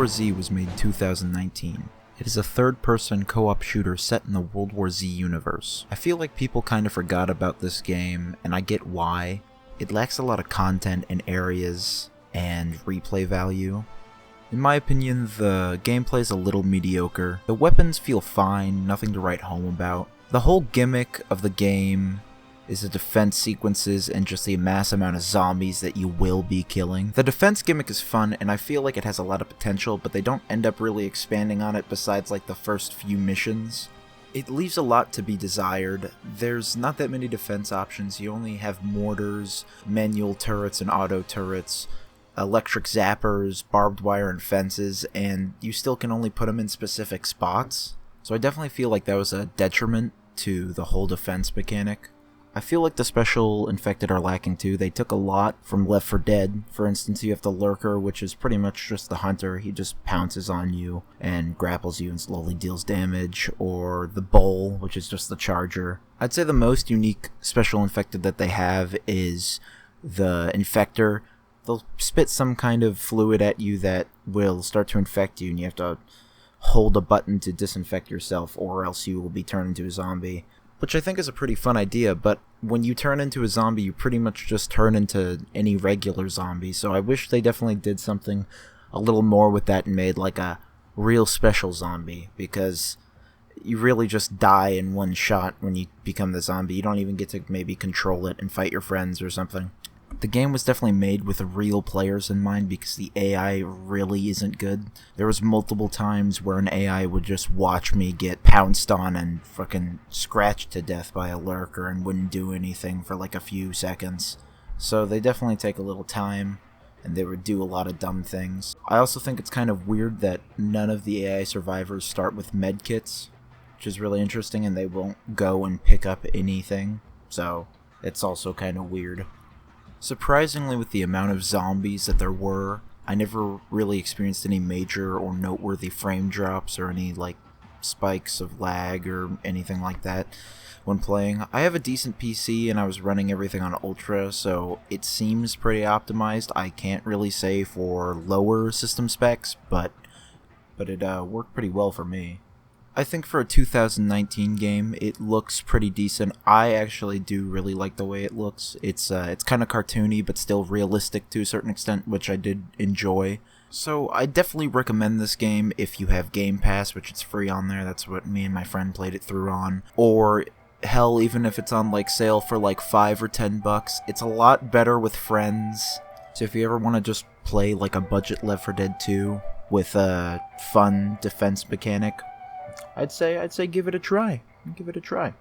War Z was made in 2019. It is a third-person co-op shooter set in the World War Z universe. I feel like people kind of forgot about this game, and I get why. It lacks a lot of content and areas and replay value. In my opinion, the gameplay is a little mediocre. The weapons feel fine, nothing to write home about. The whole gimmick of the game is the defense sequences and just the mass amount of zombies that you will be killing. The defense gimmick is fun, and I feel like it has a lot of potential, but they don't end up really expanding on it besides like the first few missions. It leaves a lot to be desired. There's not that many defense options. You only have mortars, manual turrets and auto turrets, electric zappers, barbed wire and fences, and you still can only put them in specific spots. So I definitely feel like that was a detriment to the whole defense mechanic. I feel like the special infected are lacking too. They took a lot from Left 4 Dead. For instance, you have the Lurker, which is pretty much just the hunter. He just pounces on you and grapples you and slowly deals damage. Or the Bull, which is just the Charger. I'd say the most unique special infected that they have is the Infector. They'll spit some kind of fluid at you that will start to infect you, and you have to hold a button to disinfect yourself, or else you will be turned into a zombie. Which I think is a pretty fun idea, but when you turn into a zombie, you pretty much just turn into any regular zombie, so I wish they definitely did something a little more with that and made like a real special zombie, because you really just die in one shot when you become the zombie. You don't even get to maybe control it and fight your friends or something. The game was definitely made with real players in mind because the AI really isn't good. There was multiple times where an AI would just watch me get pounced on and fucking scratched to death by a lurker and wouldn't do anything for like a few seconds. So they definitely take a little time, and they would do a lot of dumb things. I also think it's kind of weird that none of the AI survivors start with medkits, which is really interesting, and they won't go and pick up anything. So it's also kind of weird. Surprisingly, with the amount of zombies that there were, I never really experienced any major or noteworthy frame drops or any like spikes of lag or anything like that when playing. I have a decent PC and I was running everything on Ultra, so it seems pretty optimized. I can't really say for lower system specs, but it worked pretty well for me. I think for a 2019 game, it looks pretty decent. I actually do really like the way it looks. It's kind of cartoony, but still realistic to a certain extent, which I did enjoy. So I definitely recommend this game if you have Game Pass, which it's free on there. That's what me and my friend played it through on. Or hell, even if it's on like sale for like $5 or $10, it's a lot better with friends. So if you ever want to just play like a budget Left 4 Dead 2 with a fun defense mechanic, I'd say give it a try. Give it a try.